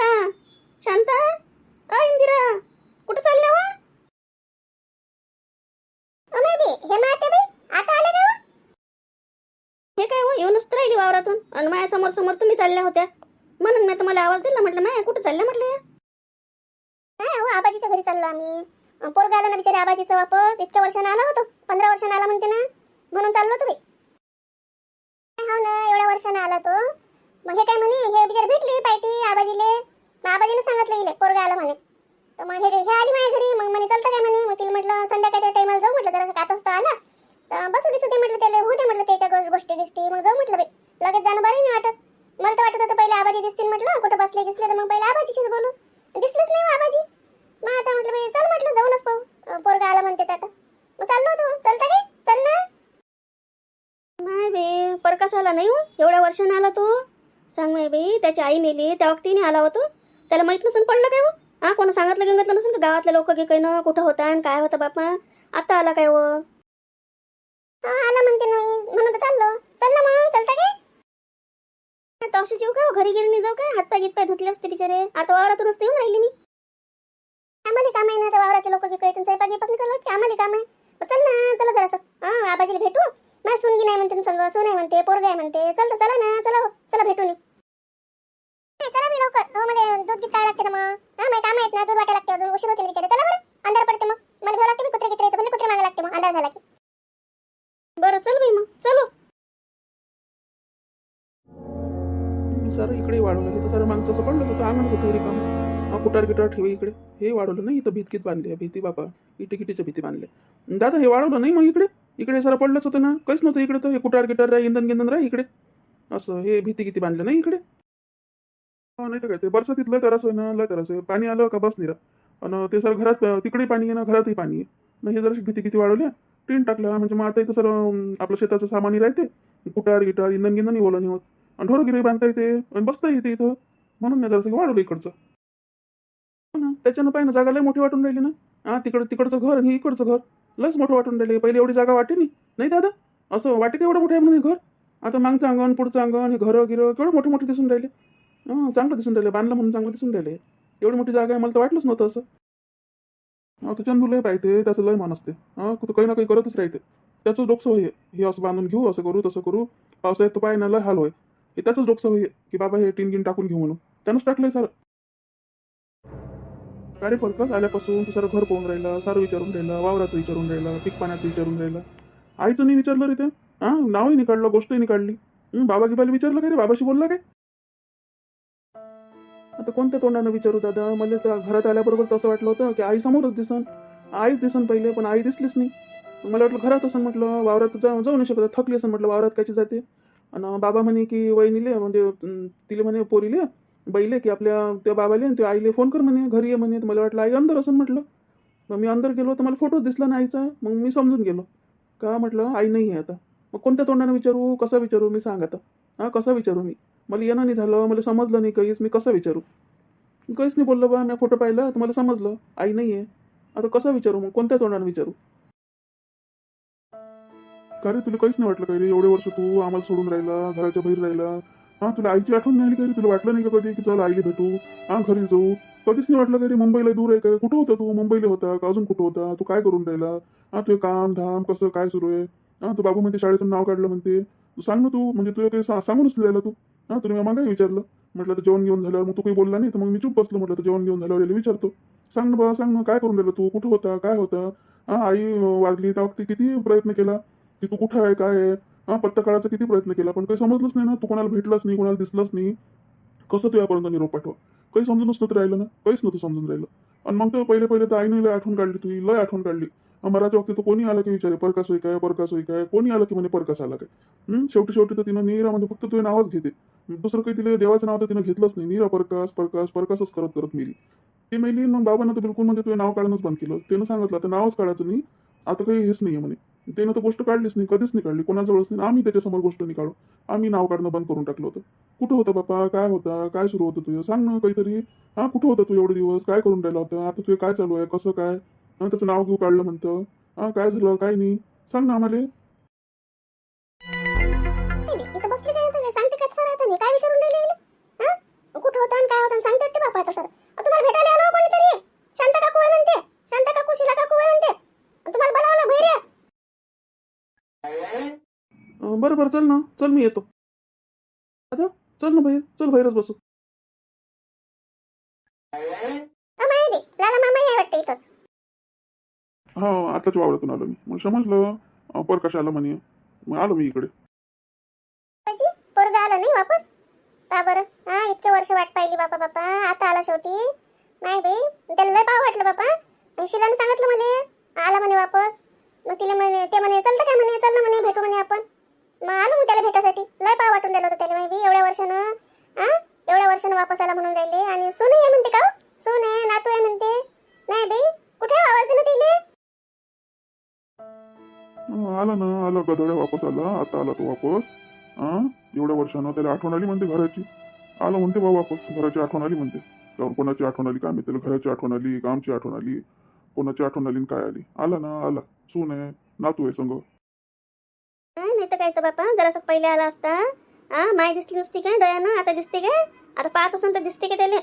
शांता शांता इंदिरा कुठं चालल्या वा? हे माते बाई आता आले का? हे काय हो येऊनच तर राहिली वावरातून आणि माझ्या समोर समोर तुम्ही चालल्या होत्या म्हणून मी तुम्हाला आवाज दिला. म्हटलं माया कुठं चालल्या म्हटलं. नाही हो आबाजीच्या घरी चाललो आम्ही. पोरगा आला ना बिचारे आबाजीचं वापस. इतक्या वर्षानं आला होतो 15 वर्षानं आला म्हणते ना म्हणून चाललो होतो बाई. हो ना एवढ्या वर्षानं आला तो. मग हे काय म्हणे हे बिचारे भेटली पार्टी आबाजीले. मग आबाजीने सांगितलं इले पोरगा आला म्हणे. तर मग हे आली माझ्या घरी. मग म्हणे चलतं काय म्हणे. मग तिला म्हटलं संध्याकाळच्या टायमाला जाऊ म्हटलं जरा कातच तर आला तर बसू दिसू दे म्हटलं त्याला होऊ दे म्हटलं त्याच्या गोष्टी गिष्टी. मग जाऊ म्हटलं बाई लगेच जाणं बरं नाही वाटत. मला तर वाटत होतं पहिले आबाजी दिसतील म्हटलं कुठं बसले गिसले तर मग पहिले आबाजीचीच बोलू. दिसलेच नाही हो आबाजी. मग आता म्हटलं बाई चल म्हटलं जाऊनच पाहू पोरगा आला म्हणते आता. मग चाललो होतो. चलता काय चल ना. नाही बे परकास आला नाही हो एवढ्या वर्षानं आला तो. सांग माय बाई त्याची आई मेली त्या वक्तीने आला होतो. त्याला माहित नसून पडलं काय हो. हा कोण सांगितलं गिंगितलं नसेल का गावातले लोक की काही ना कुठं होता आणि काय होता बापा. आता आला काय हो. आला म्हणते ना म्हणून तर चाललो. चल ना मग चलता काय. तशी येऊ का घरी गिरणी जाऊ काय. हातपाय गीतपाय धुतले असते बिचारे. आता वावरातूनच येऊन राहिली मी. आम्हाला काम आहे ना तर वावराचे लोक की काही स्वयंपाक गिपाक करत की आम्हाला काम आहे. चल ना चला जरासं आबाजीला भेटू. माझ्या सुनगी नाही म्हणते संग सून आहे म्हणते पोरगा आहे म्हणते. चल तर चला ना चला चला भेटू नी. चला मी लवकर. हो मला दूध गीत काय लागते ना मग. माझे काम आहेत ना दूध वाटा लागते अजून उशीर होते बिचारे. चला बरं अंधार पडते मग. मला भेव लागते कुत्रे गित्रेचं भले कुत्रे मागा लागते मग अंधार झाला की. बरं चल बाई मग चलो. सारं इकडे वाढवलं. हे तर सारं मागचं असं पडलंच होतं. आम्हाला होतं रिकाम कुटार गिटार ठेवी इकडे. हे वाढवलं नाही. इथं भीतकीत बांधले भीती बापा. इटीच्या भीती बांधले. दादा हे वाढवलं नाही मग इकडे. इकडे सारं पडलंच होतं ना. काहीच नव्हतं इकडे. तर हे कुटार गिटार राह इंधन गिंधन राह इकडे. असं हे भीती किती बांधलं नाही इकडे. नाही तर काय ते बरसातीत लय तरस होय ना. लय तरस होय. पाणी आलं का बस निरा. आणि ते सर घरात तिकडे पाणी आहे ना घरातही पाणी आहे. मग हे जरा भीती किती वाढवल्या. टीन टाकला म्हणजे मग आता इथं सर आपलं शेताचं सामानही राहते. कुटार गिटार इंधन गिंधनही ओलं नाही होत. आणि ढोरगिरी बांधता येते आणि बसता येते इथं. म्हणून मी जरासं वाढवलं इकडचं. त्याच्यानं पाहिजे जागा लय मोठी वाटून राहिली ना. तिकडचं घर आणि इकडचं घर लयच मोठं वाटून राहिले. पहिले एवढी जागा वाटे नाही दादा. असं वाटे का एवढं मोठं आहे म्हणून घर. आता मागचं अंगण पुढचं अंगण हे घरं गिरं केवढं मोठे मोठे दिसून राहिले. चांगलं दिसून राहिले. बांधलं म्हणून चांगलं दिसून राहिले. एवढी मोठी जागा आहे मला तर वाटलंच नव्हतं असं. तो चंदू लय पाहिजे त्याचं लय मन असते. तू काही ना काही करतच राहते. त्याचं डोकसं होय हे असं बांधून घेऊ असं करू तसं करू. पावसाळ्यात तो पाय ना लय हाल होय. हे त्याचंच डोकसं होय की बाबा हे टीन गिन टाकून घेऊ म्हणून. त्यानंच टाकलंय सारं. अरे परकस आल्यापासून तू सारं घर पाहून राहिला. सारं विचारून राहिला. वावराचं विचारून राहिला. पीक पाण्याचं विचारून राहिला. आईचं नाही विचारलं रे ते. नावही नाही काढलं गोष्टही नाही काढली. बाबा गिबाला विचारलं काय रे. बाबाशी बोलला काय. आता कोणत्या तोंडानं विचारू दादा. मला तर घरात आल्याबरोबर तसं वाटलं होतं की आई समोरच दिसन. आईच दिसन पहिले पण आई दिसलीच नाही. मला वाटलं घरात असं म्हटलं वावरात जाऊ नाही शकत. थकली असं म्हटलं वावरात कायची जाते. आणि बाबा म्हणे की वहिनीले म्हणजे तिले म्हणे पोरीले बैले की आपल्या त्या बाबाले आणि त्या आईले फोन कर म्हणे घरी ये म्हणे. मला वाटलं आई अंदर असं म्हटलं. मग मी अंदर गेलो तर मला फोटोच दिसला ना आईचा. मग मी समजून गेलो का म्हटलं आई नाही आहे आता. मग कोणत्या तोंडानं विचारू कसं विचारू मी सांग आता. कसं विचारू मी. मला येणं नाही झालं. मला समजलं नाही काहीच. मी कसं विचारू. काहीच नाही बोललं बा. मी फोटो पाहिला तर मला समजलं आई नाही आहे. आता कसं विचारू मग कोणत्या तोंडानं विचारू. का रे तुला काहीच नाही वाटलं काय रे. एवढे वर्ष तू आम्हाला सोडून राहिला. घराच्या बाहेर राहिला. तुला आईची आठवण नाही आली का रे. तुला वाटलं नाही का कधी की चल आईला भेटू. घरी जाऊ. कधीच नाही वाटलं का रे. मुंबईला दूर आहे का. कुठं होता तू. मुंबईला होता का अजून कुठं होता. तू काय करून राहिला. तुझं काम धाम कसं काय सुरू आहे. तू बाबू म्हणते शाळेतून नाव काढलं म्हणते. तू सांग ना तू म्हणजे तुझं काही सांगूनच राहिला तू. तुम्ही मागाही विचारलं. म्हटलं तर जेवण घेऊन झाल्यावर मग तू काही बोलला नाही तर मग मी चूप बसलो. म्हटलं तर जेवण घेऊन झाल्यावर याला विचारतो. सांग ना बा सांग ना काय करून राहिलं तू. कुठं होता काय होता. आई वाजली तेव्हा किती प्रयत्न केला की तू कुठं आहे काय आहे. पत्ता काढायचा किती प्रयत्न केला पण काही समजलंच नाही ना. तू कोणाला भेटलाच नाही कोणाला दिसलंच नाही. कसं तू यापर्यंत निरोप पाठवा. काही समजूनच नव्हतं राहिलं ना. काहीच नव्हतं समजून राहिलं. आणि मग तर पहिले तर आईने लय आठवण काढली तुझी लय आठवण काढली. मराच्या वक्ती तर कोणी आलं की विचारे परकास होई काय कोणी आलं की म्हणे परकास आला काय. शेवटी तर तिनं नीरा म्हणजे फक्त तुझे नावच घेते. दुसरं काही तिला देवाचं नाव तर तिनं घेतलंच नाही. नीरा परकासच करत मेली. ती मेली. मग बाबांना तर बिलकुल म्हणजे तुझे नाव काढणंच बंद केलं. त्यानं सांगितलं आता नावच काढायचं नाही. आता काही हेच नाही म्हणे. त्यानं तर गोष्ट काढलीच नाही. कधीच नाही काढली. कोणाजवळच नाही. आम्ही त्याच्यासमोर गोष्ट नाही काढू. आम्ही नाव काढणं बंद करून टाकलं होतं. कुठं होतं बापा काय होता काय सुरू होतं तुझं सांग ना काहीतरी. कुठं होतं तू एवढे दिवस काय करून राहिला होता. आता तुझे काय चालू आहे कसं काय. त्याचं नाव घेऊ काढलं म्हणतं. काय झालं काय नाही सांग ना आम्हाला. इथं बसले काय सांगते का सर आता मी काय विचारून राहिले. कुठं होता आणि काय होता सांगते वाटते बापा बरं बरं चल ना, चल मी येतो. आता चल ना बाहेर, चल बाहेरच बसू. माय बी लाला मामा आहे वाटतं इथंच. हा आताच वावरातून आलो मी. मला समजलं प्रकाश आला म्हणे, मग आलो मी इकडे. आबाजी पोरगा आला नाही वापस का बरं? हा इतके वर्ष वाट पाहिली बापा बापा, आता आला शेवटी. नाही बाई त्याला लय पाव वाटलं बापा. आणि शिलाने सांगितलं म्हणे आला म्हणे वापस. मग तिला म्हणे ते म्हणे चलतं काय म्हणे, चल ना म्हणे भेटू म्हणे आपण. मग आलो मग त्याला भेटासाठी. लय पाव वाटून दिलं होतं त्याला माहिती एवढ्या वर्षानं. एवढ्या वर्षानं वापस आला म्हणून राहिले. आणि सून आहे म्हणते का? सून आहे नातू आहे म्हणते. नाही बाई कुठे आवाज दे ना तिले. आला ना, आला गधड्या वापस आला. आता आला तो वापस. एवढ्या वर्षानं त्याला आठवण आली म्हणते घराची. आला म्हणते बा वापस, घराची आठवण आली म्हणते. कोणाची आठवण आली काय मी त्याला, घराची आठवण आली का आमची आठवण आली, कोणाची आठवण आली काय आली. आला ना, आला. सून आहे नातू आहे संग. नाही तर कायचं बापा, जरासं पहिले आला असता. माय दिसली नुसती काय डोळ्यानं, आता दिसते काय? आता पाहत असून तर दिसते का त्याला?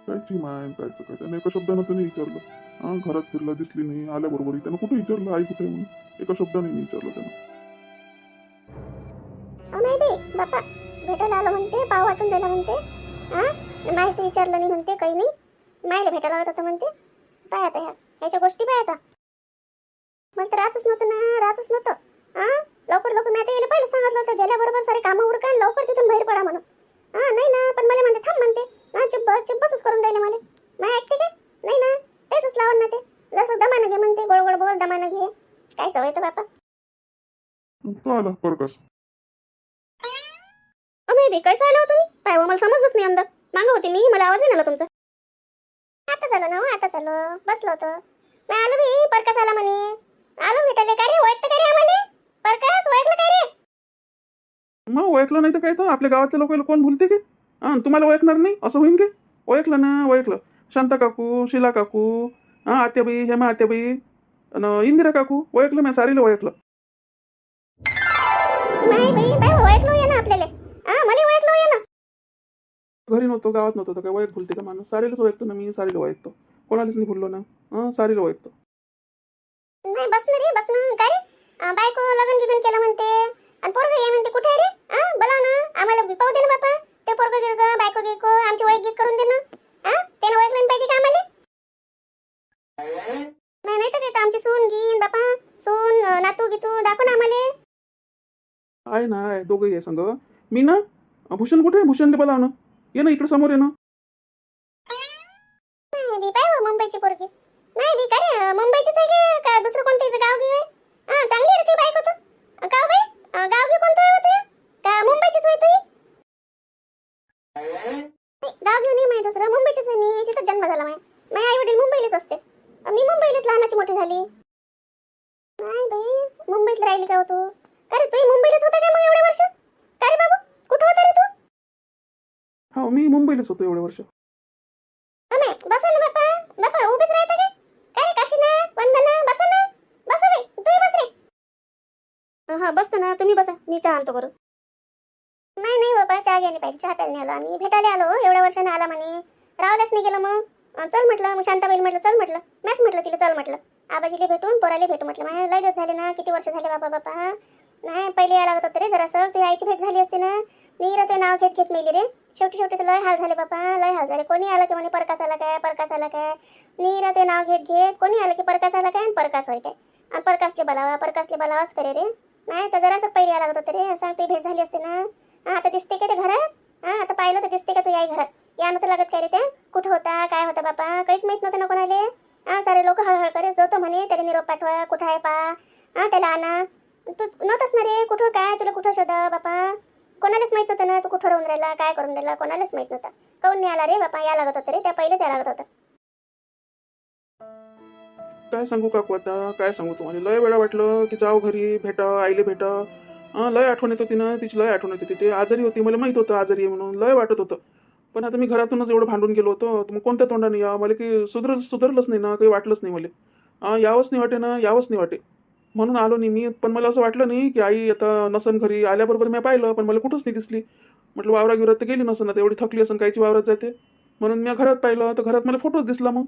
कायची माय कायचं काय, त्याने एका शब्दानं तर नाही विचारलं. घरात फिरला दिसली नाही, आल्याबरोबर त्यानं कुठे विचारलं आई कुठे म्हणून, एका शब्दाने नाही विचारलं त्यानं. नाही बाई बापा भेटायला आलो म्हणते, पाव वाटून दिला म्हणते. मायचं विचारलं नाही म्हणते, काही नाही. मायला भेटायला होत होतं म्हणते. काय आता ह्याच्या गोष्टी पाय आता. मला तर राहतच नव्हतं ना, राहतच नव्हतं. लवकर लवकर मी आता यायला पहिलं सांगितलं होतं, गेल्याबरोबर सारे कामं उरका आणि लवकर तिथून बाहेर पडा म्हणून. नाही ना, पण मला म्हणते थांब म्हणते. चुप बसच करून राहिले मला. माय ऐकते काय? नाही ना, तेच लावून ना ते. जसं दमानं घे म्हणते, गोड गोड बोल दमानं घे. काय चव येतं बापा. तो आला प्रकाश. बे कैसा आला हो तुम्ही? काय हो मला समजलंच नाही. अंदर मागं होते मी, मला आवाज नाही आला तुमचा. आता चालू ना, आता चालू बसलो होतो. नाही आलो मी, परकास आला म्हणे. आलो भेटायला. काय रे ओळखतं काय रे आम्हाला? परकास ओळखलं काय रे? मग ओळखलं नाही तर काय, तर आपल्या गावातल्या लोकांना कोण भुलते की? तुम्हाला ओळखणार नाही असं होईन की? ओळखलं ना, ओळखलं. शांता काकू, शिला काकू, आत्याबाई, हेमा आत्याबाई आणि इंदिरा काकू. ओळखलं मी, सारीला ओळखलं. नाही बाई बाय ओळखलो या ना आपल्याला. मला ओळखलो या ना. घरी नव्हतो, गावात नव्हतो तर काय ओळख भुलते का माणूस? सारीलाच ओळखतो ना मी, सारीला ओळखतो. कोणालाच नाही भुललो ना. सारीला ओळखतो. नाही बस ना रे, बस ना. काय रे? बायको लग्न गिगन केलं म्हणते. आणि पोरगं ये म्हणते. कुठे आहे रे? बोला ना, आम्हाला पाहू दे ना बापा. ते पोरगं गिरगं बायको गिरको आमची ओळख गिक करून दे ना. त्यानं ओळखलं पाहिजे का आम्हाला? नाही तर काय, आमची सून घेईन बापा. सून नातू गीतू दाखव ना आम्हाला. आहे ना, आहे दोघंही आहे संग. मी ना, भूषण कुठे आहे? भूषणले बोलाव ना. ये ना इकडे समोर, ये ना. नाही बी पाय मुंबईची पोरगी. नाही बी काय रे, मुंबईचीच आहे का दुसरं कोणतं गाव घेऊ आहे? चांगली आहे रे ती बायको तर. गाव बाई गाव घेऊ कोणतं आहे होतं का मुंबईचीच होय तुझी? गाव घेऊ नाही माहिती दुसरं, मुंबईचीच आहे मी. तिथं जन्म झाला माझे आई वडील मुंबईलाच असते. मी मुंबईलाच लहानाची मोठी झाली. नाही बाई मुंबईत राहिली का हो तू? का रे तू मुंबईलाच होता का मग एवढे वर्ष? काय रे बाबू कुठं होता रे तू? हो मी मुंबईलाच होतो एवढे वर्ष. बसा ना बापा. बापा उभेच राहता का? काय रे काशीना वंदना बसा ना. बसा रे तू बस रे. बसतो ना, तुम्ही बसा, मी चहा आणतो बरं. नाही बाबा चहा घ्यायला पाहिजे. चहा प्यायला आलो आम्ही. भेटायला आलो. एवढ्या वर्षाने आला म्हणे. रावल्याच नाही गेलं मग. चल म्हटलं. मग शांताबाई म्हटलं चल म्हटलं. मॅच म्हटलं तिला चल म्हटलं. आबाजीला भेटून पोराला भेटू म्हटलं. माझ्या लय दिवस झाले ना, किती वर्ष झाले बाबा बापा. नाही पहिले यायला लागत होतं रे जरासं. तुझ्या आईची भेट झाली असते ना. नीरा ते नाव घेत मेली रे. शेवटी तर लय हाल झाले बापा, लय हाल झाले. कोणी आलं की म्हणे परकास आला काय, परकास आला काय. नीरा ते नाव घेत कोणी आलं की परकास आला काय आणि परकास होय काय. आणि परकासले बोलावाच करे रे. नाही तर जरासं पहिले यायला लागत होतं रे. असं ती भेट झाली असते ना. आता दिसते का ते घरात? आता पाहिलं तर दिसते का तुझी आई घरात? या नव्हतं लागत काय रे त्या? कुठं होता काय होता बापा काहीच माहित नव्हतं ना कोणाले. सारे लोक हळहळ करे जोतो म्हणे त्याला निरोप पाठवा, कुठं आहे पा. त्याला आणा. तू नव्हतंच ना रे. कुठं काय तुला कुठं शोधा बापा? कोणालाच माहित नव्हतं ना तू कुठं राहून राहिला, काय करून राहिला, कोणालाच माहित नव्हतं. काऊन नाही आला रे बापा? या लागत होतं रे, त्या पहिलेच या लागत होतं. काय सांगू काकू आता, काय सांगू तुम्हाला. लय वेळा वाटलं की जाऊ घरी भेटा, आईले भेटा. लय आठवण येत होती ना तिची, लय आठवण येत होती. ते आजारी होती, मला माहित होतं आजारी आहे म्हणून, लय वाटत होतं. पण आता मी घरातूनच एवढं भांडून गेलो होतो, तर मग कोणत्या तोंडाने या? मला की सुधारलंच नाही ना, काही वाटलंच नाही मला. यावंच नाही वाटे ना, यावंच नाही वाटे म्हणून आलो नाही मी. पण मला असं वाटलं नाही की आई आता नसन घरी. आल्याबरोबर मी पाहिलं पण मला कुठंच नाही दिसली. म्हटलं वावरा गिवरात तर गेली नसन, आता एवढी थकली असन कायची वावरात जाते. म्हणून मी घरात पाहिलं तर घरात मला फोटोच दिसला. मग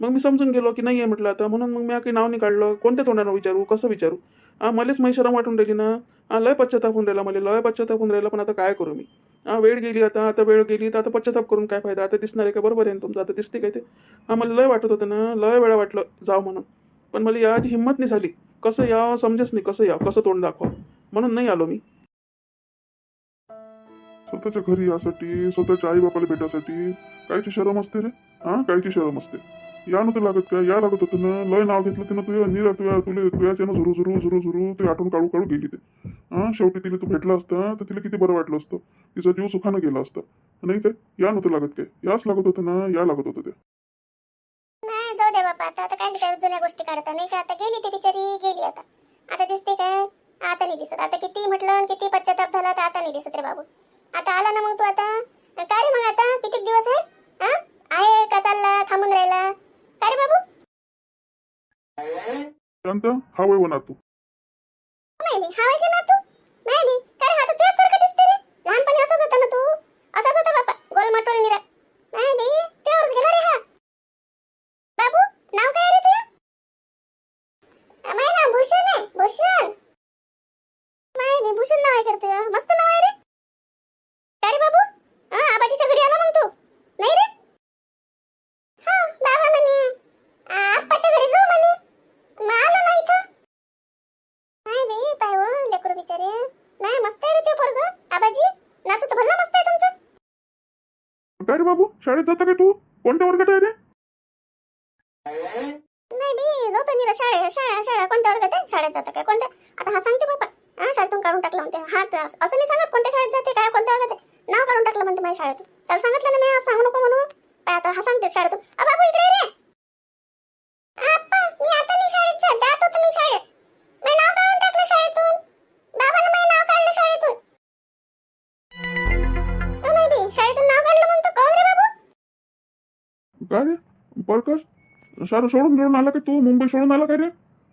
मग मी समजून गेलो की नाही आहे म्हटलं आता, म्हणून मग मी काही नाव नाही काढलं. कोणत्या तोंडानं विचारू, कसं विचारू? मलाच माही शरम वाटून राहिली ना. लय पश्चाताप होऊन राहिला, मला लय पश्चाताप होऊन राहिला. पण आता काय करू मी? वेळ गेली, आता वेळ गेली तर आता पश्चाताप करून काय फायदा? आता दिसणार आहे का? बरोबर आहे ना तुमचं, आता दिसते काय ते? मला लय वाटत होतं ना, लय वेळा वाटलं जाव म्हणून, पण मला याची हिंमत नाही झाली. कसं यावं समजेच नाही, कसं यावं, कसं तोंड दाखवा, म्हणून नाही आलो मी. स्वतःच्या घरी यासाठी, स्वतःच्या आई बापाला भेटासाठी कायची शरम असते रे? कायची शरम असते? या नव्हतं लागत का? या लागत होतं ना. लय नाव घेतलं तिनं तुझ्या, निरा तुझ्याच्यानं झुरू झुरू झुरू झुरू ते आठवून काढू काढू गेली ते. शेवटी तिला तू भेटला असता तर तिला किती बरं वाटलं असतं, तिचा जीव सुखानं गेला असता नाही काय? या नव्हतं लागत काय? याच लागत होतं ना, या लागत होतं ते. नाही जाऊ दे बाबा, आता काय जुन्या गोष्टी काढता नाही का? आता गेली ती बिचारी, गेली. आता दिसते काय? आता नाही दिसत. आता किती म्हटलं आणि किती पश्चाताप झाला तर आता नाही दिसत रे बाबू. आता आला ना मग तू, आता काय रे मग? आता किती दिवस आहे? आहे का चालला थांबून राहिला? काय रे बाबू? शांत हा वय होणार तू. नाही हा आहे का ना तू? नाही काय रे, हा तर तुझ्यासारखं दिसते रे. लहानपणी असंच होता ना तू, असाच होता बापा, गोलमटोल निरा. नाही तेवढंच गेला रे हा. बाबू नाव काय रे तुझं? माझं नाव भूषण आहे, भूषण. नाही भूषण नाव आहे करते, मस्त नाव आहे रे. काय रे बाबू? आबाजीच्या घरी आला मग तू? नाही रे? बाबा म्हणे आप्पाच्या घरी जाऊ म्हणे, मग आलो ना इथं. नाही रे पाय हो लेकरू बिचारे. नाही मस्त आहे रे ते पोरग. आबाजी नातू तर भल्ला मस्त आहे तुमचं. काय रे बाबू, शाळेत जाता काय तू? कोणत्या वर्गात आहे रे? नाही जातो निरा शाळा कोणत्या वर्गात आहे? शाळेत जाता काय? कोणत्या? आता हा सांगते बाबा, शाळेतून काढून टाकलं म्हणते. हा असं नाही सांगत कोणत्या शाळेत जाते काय, कोणत्या वर्गात आहे. नाव काढून टाकलं म्हणते माझ्या शाळेतून. त्याला सांगितलं ना मी, सांगू नको म्हणून. आता हा सांगते शाळेतून. बाबू इकडे रे. आप्पा मी आता नाही शाळेत जात होतो मी शाळेत. मी नाव काढून टाकलं शाळेतून. बाबाने माझं नाव काढलं शाळेतून. नाही शाळेतून नाव काढलं म्हणतो. कोण रे बाबू? काय रे प्रकाश, सारं सोडून आला काय तू? मुंबई सोडून आला काय रे?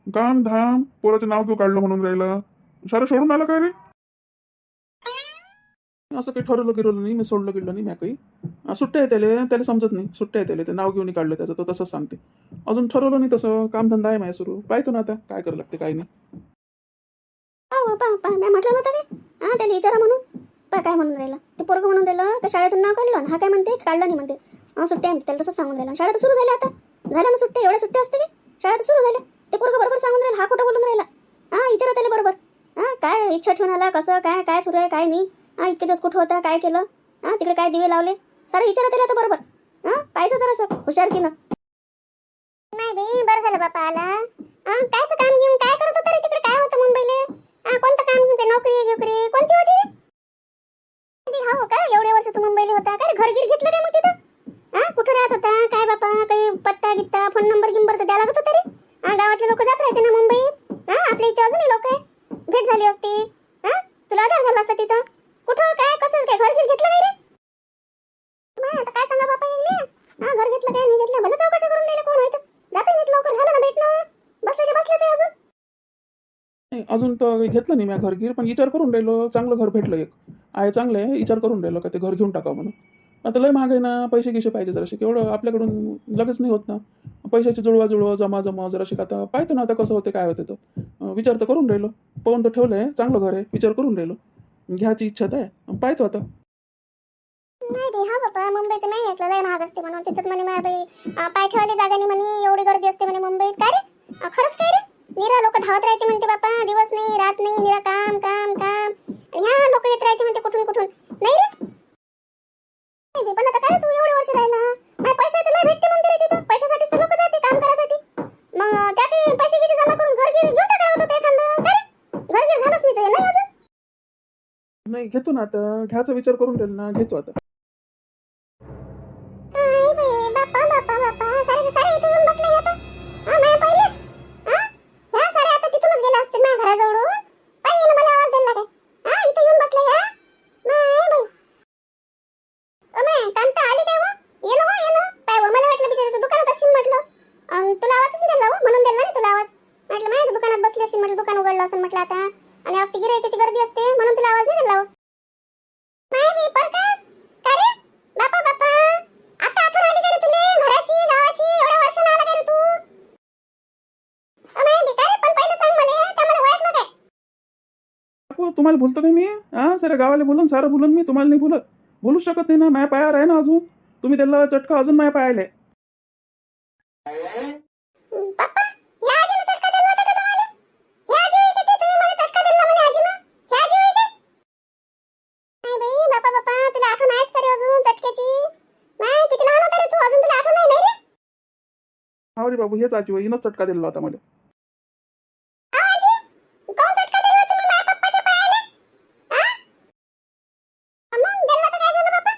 काम धाम पोराचं नाव घेऊ काढलं म्हणून राहिला, सारं सोडून आला काय रे? असं काही ठरवलं गिरवलं नाही मी, सोडलं गेलं नाही मी काही. सुट्ट्या आहे त्याला समजत नाही. सुट्ट्या आहे त्याला, ते नाव घेऊन काढलं त्याचं, तो तसंच सांगते. अजून ठरवलं नाही तसं, कामधंदा आहे माझ्या सुरू. पाहतो ना आता काय करावं लागते काय नाही. मी म्हटलं नव्हतं काय? त्याला विचारा म्हणून. काय म्हणून राहिला ते पोरगं? म्हणून राहिलं तर शाळेतून नाव काढलं आणि हा काय म्हणते काढलं नाही म्हणते. सुट्ट्या आहे त्याला तसंच सांगून राहिला. शाळा तर सुरू झाल्या, आता झाल्या ना सुट्ट्या. एवढ्या सुट्ट्या असते की? शाळा तर सुरू झाल्या. ते पोरगं बरोबर सांगून राहिला, हा खोटं बोलून राहिला. विचारा त्याला बरोबर. काय इच्छा ठेवून आला, कसं काय सुरू आहे काय नाही. इतके दिवस कुठं होता, काय केलं, तिकडे काय दिवे लावले, सारं विचारा त्याला आता बरोबर. पाहिजे जरासं हुशारकीनं. नाही बरं झालं बापा आला. कायचं काम घेऊन काय करत होता रे तिकडे? काय होतं मुंबईला? कोणतं काम घेऊन? ते नोकरी कोणती होती रे? हो का, एवढे वर्ष तू मुंबईला होता काय? घरगीर घेतलं काय मग तिथं? कुठं राहत होता काय बापा? काही पत्ता गित्ता फोन नंबर गिंबर तर द्यायला लागत होता रे. गावातले लोक जात राहते ना मुंबईत. आपल्या इच्छा अजूनही लोक आहे, भेट झाली असती. तुला आधार झाला असता तिथं. कुठं काय कसं काय घरगीर घेतलं काय रे? आता काय सांगा बापा येईल. घर घेतलं काय नाही घेतलं, भले चौकशा करून राहिले कोण होतं. जाता येत लवकर झालं ना भेटणं. बसल्याच आहे अजून. नाही अजून तर घेतलं नाही मी घरगीर, पण विचार करून राहिलो. चांगलं घर भेटलं एक आहे, चांगलं आहे. विचार करून राहिलो का ते घर घेऊन टाकावं म्हणून. आता लय महाग आहे ना, पैसे गिसे पाहिजे जराशी. केवढं आपल्याकडून लगेच नाही होत ना. पैशाची जुळवा जमा जराशी. आता पाहतो ना आता कसं होते काय होते. तर विचार तर करून राहिलो. पाहून तर ठेवलं आहे, चांगलं घर आहे. विचार करून राहिलो, घ्यायची इच्छा तर आहे. पाहतो आता. नाही हा बापा, मुंबईचं नाही ऐकलं लय महाग असते म्हणून. तिथं म्हणे माझ्या पाय ठेवायला जागा नाही म्हणे, एवढी गर्दी असते म्हणे मुंबईत. काय रे खरंच काय रे? निरा लोक धावत राहते म्हणते बापा, दिवस नाही रात नाही, निरा काम काम काम. ह्या लोक येत राहते म्हणते कुठून नाही रे? पण आता काय तू एवढे वर्ष राहिला, माझे पैसे तर लय भेटते म्हणते रे तिथं. पैशासाठीच तर लोक जाते काम करायसाठी. मग त्या काही पैसे गिसे जमा करून घर घेऊन टाकायला होतं एखादं. काय रे घर झालंच नाही तुझं? नाही अजून? नाही घेतो ना आता, घ्यायचा विचार करून राहिलो ना, घेतो आता. बापा सारे इथे येऊन बसले आता. माझ्या पहिलेच ह्या सारे आता तिथूनच गेल्या असतील माझ्या घराजवळून. पाहिजे मला आवाज द्यायला काय? इथे येऊन बसले ह्या. नाही कांता आली काय? ये ना काय मला वाटलं बिचारी तू दुकानात असशील म्हटलं. तुला आवाजच नाही दिला म्हणून दिला नाही तुला आवाज. म्हटलं माझ्या दुकानात बसली असशील, म्हटलं दुकान उघडलं असेल म्हटलं आता. आणि अगदी गिरायकाची गर्दी असते म्हणून तुला आवाज नाही दिला. नाही प्रकाश काय रे? बापा आता आठवण आली का रे तुले घराची गावाची? एवढ्या वर्षांनी तुम्हाला बोलतो का मी साऱ्या गावाला बोलून सारं बोलून मी तुम्हाला नाही बोलत. बोलूच शकत नाही ना. माझ्या पायावर आहे ना अजून. तुम्ही त्याला चटका अजून माझ्या पायाले. पप्पा ह्या आजीनं चटका दिला होता का तुम्हाला? ह्या आजी होय का ते? तुम्ही मला चटका दिला म्हणे आजीनं. ह्या आजी होय का? नाही बाई बापा बापा, तुला आठवण आहेच का रे अजून चटक्याची? नाही किती लहान होता रे तू, अजून तुला आठवण नाही रे? हा रे बाबू, हेच आजी हिनंच चटका दिला होता मला. काऊन चटका दिला तुम्ही माझ्या पप्पाच्या पायाला? मग दिला तर काय झालं बाबा?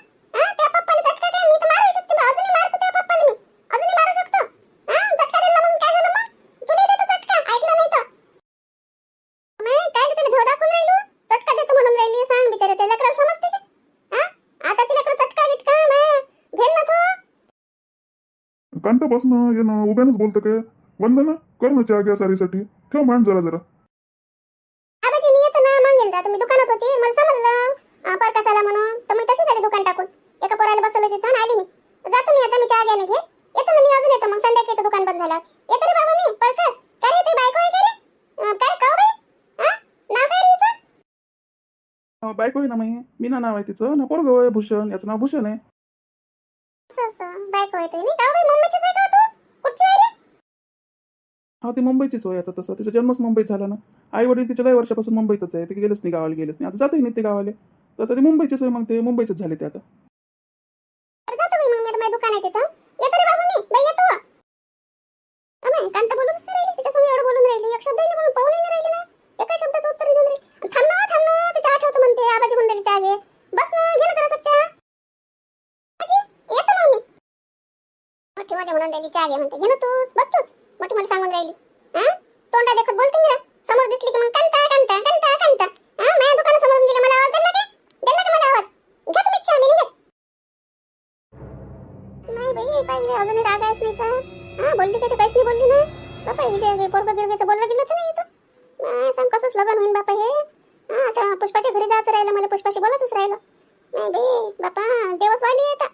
त्या पप्पाला चटका काय? मी तर मारू शकते ना, अजूनही मारतो त्या पप्पाला मी. अजूनही मारू शकतो. चटका दिला म्हणून काय झालं मग? तुला देतो चटका, ऐकलं नाही तर. नाही काय रे, त्याला भेव दाखवून राहिलो? चटका देतो म्हणून राहिली, सांग बिचारे ते लेकराला समजते का? आताची लेकरं चटका गिटका घेन ना तो. कांता बस ना, ये ना, उभ्यानंच बोलतं काय? वंदना कर ना चहा घ्या सारीसाठी. ठेव मांड जरा. आबाजी मी येतो ना, मग येईन. तुम्ही दुकानात होती, मला समजलं परकास आला म्हणून, तर मी तशीच आली दुकान टाकून. एका पोराला बसवलं तिथं आणि आली मी. जातो मी आता, मी चहा घ्या नाही घेत. येतो ना मी, अजून येतो मग संध्याकाळी येतो दुकान बंद झाल्यावर. येतो रे बाबा मी. परकास काय रे, ती बायको आहे का रे? काय काव बाई? नाव काय रे हिचं? बायको आहे ना मी. मीना नाव आहे तिचं ना. पोरगं आहे भूषण, याचं नाव भूषण आहे. असं बायको आहे तुझी? काव बाई, मुंबईचीच आहे का तू? कुठची आहे रे? हा, ती मुंबईचीच होय. आता तसं तिचा जन्मच मुंबईत झाला ना. आई वडील तिच्या लय वर्षापासून मुंबईतच आहे. ते गेलेच नाही गावाला, गेलेच नाही. आता जातही नाही ते गावाला. तर आता ती मुंबईचीच होय. मग ते मुंबईचेच झाले ते आता. अरे जातो मी, मग मी आता माझं दुकान आहे तिथं. येतो रे बाबा मी. बाई येतो. अमय कांता बोलूनच नाही राहिली, तिच्यासमोर एवढं बोलून राहिली. एक शब्द नाही बोलून, पाहून नाही राहिली ना. एका शब्दाचं उत्तर देऊन राहिली. थांब ना, ते चहा ठेवतो म्हणते. आबाजी गुंडली चहा घे. बस ना, घे ना जरा चहा. आजी येतो मग मी. मोठी मोठी म्हणून राहिली चहा घे म्हणते. घे ना तूच, बस तूच. मोठी मला सांगून राहिली. तोंडा देखत बोलते मी. समोर दिसली की मग कांता माझ्या दुकानासमोरून गेली, मला आवाज दिला का मला आवाज? घ्या तुम्ही चहा, मी निघेल. नाही बाई, पाहिजे अजूनही राग आहेस नाही तर. बोलली का ते काहीच नाही बोलली ना. बापा इथे पोरगं गिरगेचं बोललं गेलं तर नाही हिचं. सांग कसंच लग्न होईन बापा हे. आता पुष्पाच्या घरी जायचं राहिलं, मला पुष्पाशी बोलायचंच राहिलं. नाही बाई बापा, देवच वाली येतात.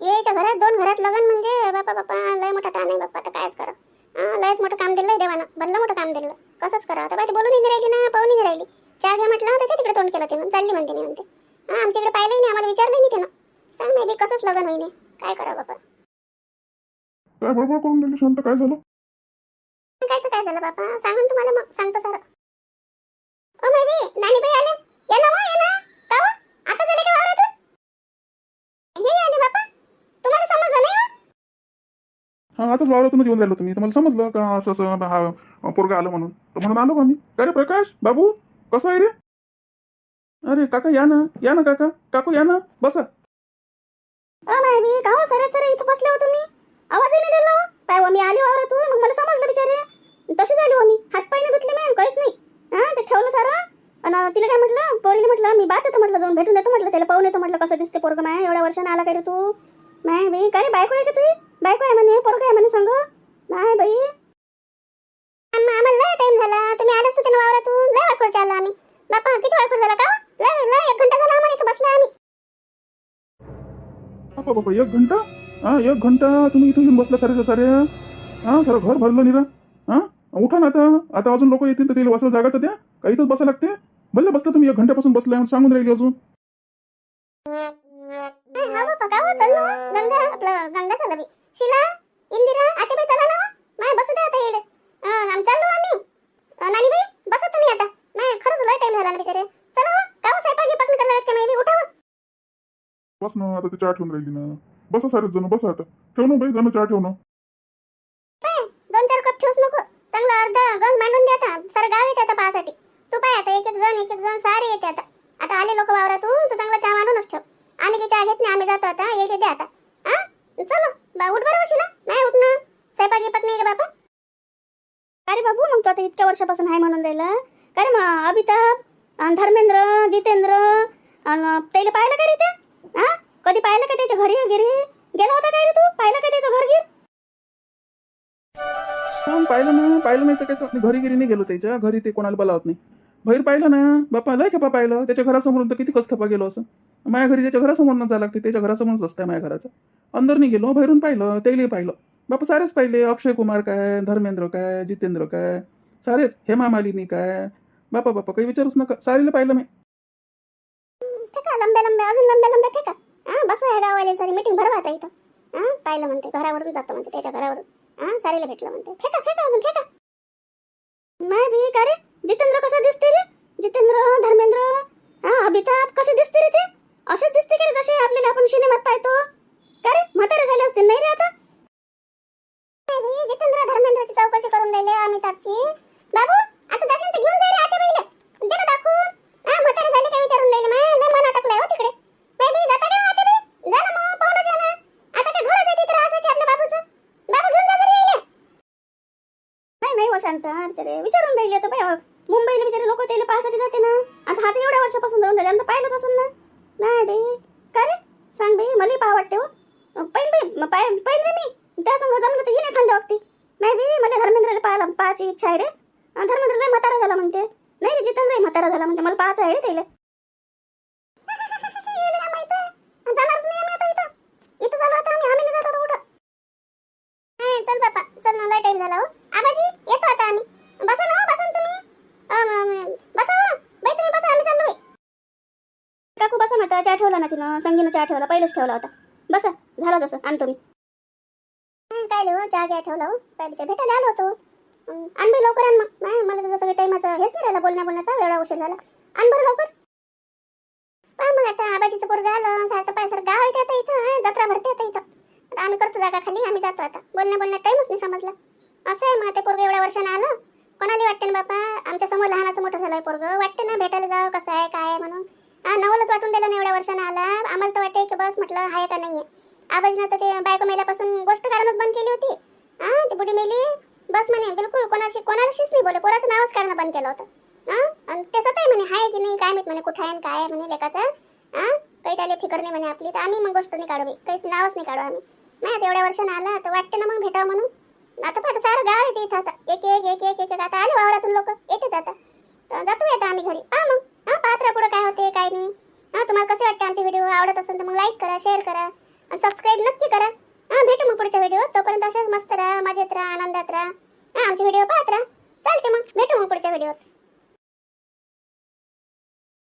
याच्या घरात, दोन घरात लग्न म्हणजे बापा लय मोठा ताण आहे बाप्पा. आता कायच करा. लयच मोठं काम दिलंय देवानं, भल्लं मोठं काम दिलं. कसंच करा आता. बाई ती बोलून राहिली ना, पाहून नाही राहिली. चहा घ्या म्हटलं तर ते तिकडे तोंड केलं तिनं. चालली म्हणते मी म्हणते. आमच्याकडे पाहिलंही नाही, आम्हाला विचारलंही नाही त्यानं. सांग नाही बाई, कसंच लग्न होईन. काय करा बापा. काय बडबड करून राहिली शांत? काय झालं? काय झालं बापा, सांगून तुम्हाला मग सांगतो सारं. ओ माय बी, नानी बाई आले. ये ना का हो? आता झाले का वावरातून? हे आले बापा, तुम्हाला समजलं नाही? हा, आताच वावरातूनच येऊन राहिलो. तुम्ही तुम्हाला समजलं का असं असं हा पोरगा आलं म्हणून? तर म्हणून आलो आम्ही. काय रे प्रकाश बाबू, कसं आहे रे? अरे काका या ना काका. काकू या ना, बसा. माय बी का हो, सरे इथं बसले हो तुम्ही? आवाजही नाही दिला हो. काय हो, मी आली वावरातून, मग मला समजलं बिचारे. तशी झाली हो मी. हात पाय नाही धुतले मॅम, काहीच नाही. ते ठेवलं सारं. आणि तिला काय म्हटलं, पोरीला म्हटलं मी बात येतो म्हटलं, जाऊन भेटून येतो म्हटलं, त्याला पाहून येतो म्हटलं कसं दिसते पोरगं. माय एवढ्या वर्षाने आला काय रे तू? माय बाई, काय रे बायको आहे का तुझी? बायको आहे म्हणे, पोरगं आहे म्हणे संग. माय बाई, आम्हाला लय टाइम झाला. तुम्ही आलाच तर त्यानं वावरातून. लय वाटकोड चाललो आम्ही. बापा किती वाटकोड झाला का? लय 1 घंटा झाला आम्हाला इथं बसला आम्ही. बाबा 1 घंटा? 1 घंटा तुम्ही इथं येऊन बसला सारे? सारं घर भरलं निरा. उठा ना आता अजून लोक येतील तर तिला बसायला जागा तर द्या. काही इथंच बसायला लागते. भले बसला तुम्ही 1 घंट्यापासून बसलाय, सांगून राहिली अजून. हा बापा का हो, चल ना. गंगा चला बी. शिला, इंदिरा, आतेबाई चला ना. माय बसू द्या आता येडे. आम्ही चाललो आम्ही. नानी बाई बसा तुम्ही आता. नाही खरंच लय टाइम झाला ना बिचारे. चला हो, का हो स्वयंपाक गिपाक करायला लागत का माहिती? उठा हो. बस ना, आता ती चहा ठेवून राहिली ना. बसा सारेच जण, बसा आता. ठेव ना बाई, जण चहा ठेव ना. 2-4 कप ठेवूच नको. चांगला अर्धा गंज मांडून द्या आता. सारं गाव येते आता पाहासाठी. तू पाय आता, एक एक जण सारे येते आता. आता आले लोक वावरातून, तू चांगला चहा मांडूनच ठेव. आम्ही काही चहा घेत नाही, आम्ही जातो आता. येते द्या आता. चलो उठ बरं वशिला. नाही उठणं, स्वयंपाक गिपाक नाही का बापा? अरे बाबू, मग तू आता इतक्या वर्षापासून आहे म्हणून राहिला. काय रे मग अमिताभ, धर्मेंद्र, जितेंद्र, त्याला पाहिलं का रे ते? कधी पाहिलं का त्याच्या घरी गिरी? गेला होता काय रे तू? पाहिलं का त्याचं घर गिर? पाहिलं नाही तर काय, तर घरी गिरी नाही गेलो त्याच्या घरी. ते कोणाला बोलावत नाही. बाहेर पाहिलं ना बापा, लय खेपा पाहिलं. त्याच्या घरासमोरून तर किती कस खेपा गेलो असं. माझ्या घरी त्याच्या घरासमोरून जायला लागते. त्याच्या घरासमोरच रस्ता आहे माझ्या घराचा. अंदर नाही गेलो, बाहेरून पाहिलं. त्यालाही पाहिलं बापा, सारेच पाहिले. अक्षय कुमार काय, धर्मेंद्र काय, जितेंद्र काय, सारेच. हेमा मालिनी काय, बापा बापा काही विचारूच नका, सारीला पाहिलं मी. फेका लंब्या लंब्या, अजून लंब्या लंब्या फेका. बसू ह्या गाववाले सारी मीटिंग भरवा आता इथं. पाहिलं म्हणते, घरावरून जातो म्हणते, त्याच्या घरावरून सारीला भेटलं म्हणते. फेका फेका, अजून फेका. माय बी का रे जितेंद्र कसा दिसते रे? जितेंद्र, धर्मेंद्र, अमिताभ कसे दिसते रे ते? असेच दिसते की रे जसे आपल्याला आपण सिनेमात पाहतो. का रे म्हातारे झाले असते नाही रे आता? जितेंद्र धर्मेंद्रची चौकशी करून राहिले, अमिताभची. बाबू आता जाशील तर घेऊन जाय रे आते बाईले. दे ना दाखवून. म्हातारे झाले काय विचारून राहिले. लय मन अटकलाय हो तिकडे. बाई जाता का आते बाई? जा ना मग, पाहून जा ना. आता काय घरच आहे तिथे राहायसाठी आपल्या बाबूचं. बाबू घेऊन जा जरी यायले. नाही नाही हो शांत बिचारे विचारून राहिले आता बाई. मुंबईला बिचारे लोक त्याला पाहायसाठी जाते ना. आता हा तर एवढ्या वर्षापासून राहून राहिले, आता पाहिलंच असेल ना. नाही बाई का रे सांग बाई, मला पाहा वाटते हो. पाहिन रे मी. त्या संग जमलं तर येणे खांद्या वागते. नाही बाई मला धर्मेंद्रला पाहायची इच्छा आहे रे. धर्मेंद्रला म्हातारा झाला म्हणते. नाही रे जितेंद्र म्हातारा झाला म्हणते, मला पाहायचं आहे रे त्याला. जाणारच नाही आम्ही आता इथं. इथं झालं आता आम्ही नाही जात आता कुठं. चल बापा चल ना, लय टाइम झाला हो. आबाजी येतो आता आम्ही. बसा ना, बसा ना तुम्ही. बसा हो बाई, तुम्ही बसा, आम्ही चाललो. काकू बसा ना, आता चहा ठेवला ना तिनं, संगीनं चहा ठेवला, पहिलेच ठेवला होता. बसा, झाला जसं आणतो मी. काय लिहू, चहा घ्या ठेवला हो. पहिलीच्या भेटायला आलो होतो. आण बाई लवकर आण मग. नाही मला तर जसं टाइमाचं हेच नाही राहिला बोलण्यात, एवढा उशीर झाला. आण बरं लवकर. पहा मग आता आबाजीचं पोरगं आलं, सारखं पाय सर गाव आहे आता इथं, जत्रा भरते आता इथं. आता आम्ही करतो जागा खाली, आम्ही जातो आता. बोलण्यात टाइमच नाही समजला. असं आहे मग, ते पोरगं एवढ्या वर्षानं आलं. कोणाला वाटते ना बापा, आमच्या समोर लहानाचं मोठं झालंय पोरगं, वाटते ना भेटायला जावं, कसं आहे काय आहे म्हणून. नवलच वाटून दिलं ना एवढ्या वर्षानं आला. आम्हाला तर वाटते की बस म्हटलं आहे का नाहीये. आबाजीनं तर ते बायको मेल्यापासून गोष्ट काढणंच बंद केली होती. ती बुडी मेली बस म्हणे, बिलकुल कोणाशीच नाही बोले, पोराचं नावच काढणं बंद केलं होतं. आणि ते स्वतः म्हणे आहे की नाही काय माहित म्हणे, कुठं आहे आणि काय आहे म्हणे लेकाचं. काही त्याला फिकर नाही म्हणे आपली. तर आम्ही मग गोष्ट नाही काढू, काहीच नावच नाही काढू आम्ही. नाही आता एवढ्या वर्षानं आला तर वाटते ना मग भेटावं म्हणून. आता पाहता सारं गाव येते इथं आता, एक एक एक एक एक आता आले वावरातून लोक येतेच आता. तर जातो आता आम्ही घरी. मग पाहत राहा पुढं काय होते काय नाही. तुम्हाला कसे वाटते आमचे व्हिडिओ, आवडत असेल तर मग लाईक करा, शेअर करा, सबस्क्राईब नक्की करा. भेटू मग पुढच्या व्हिडिओ. तोपर्यंत अशाच मस्त राहा, मजेत राहा, आनंदात राहा. आमचे व्हिडिओ पाहत राहा. चालते मग, भेटू मग पुढच्या व्हिडिओत.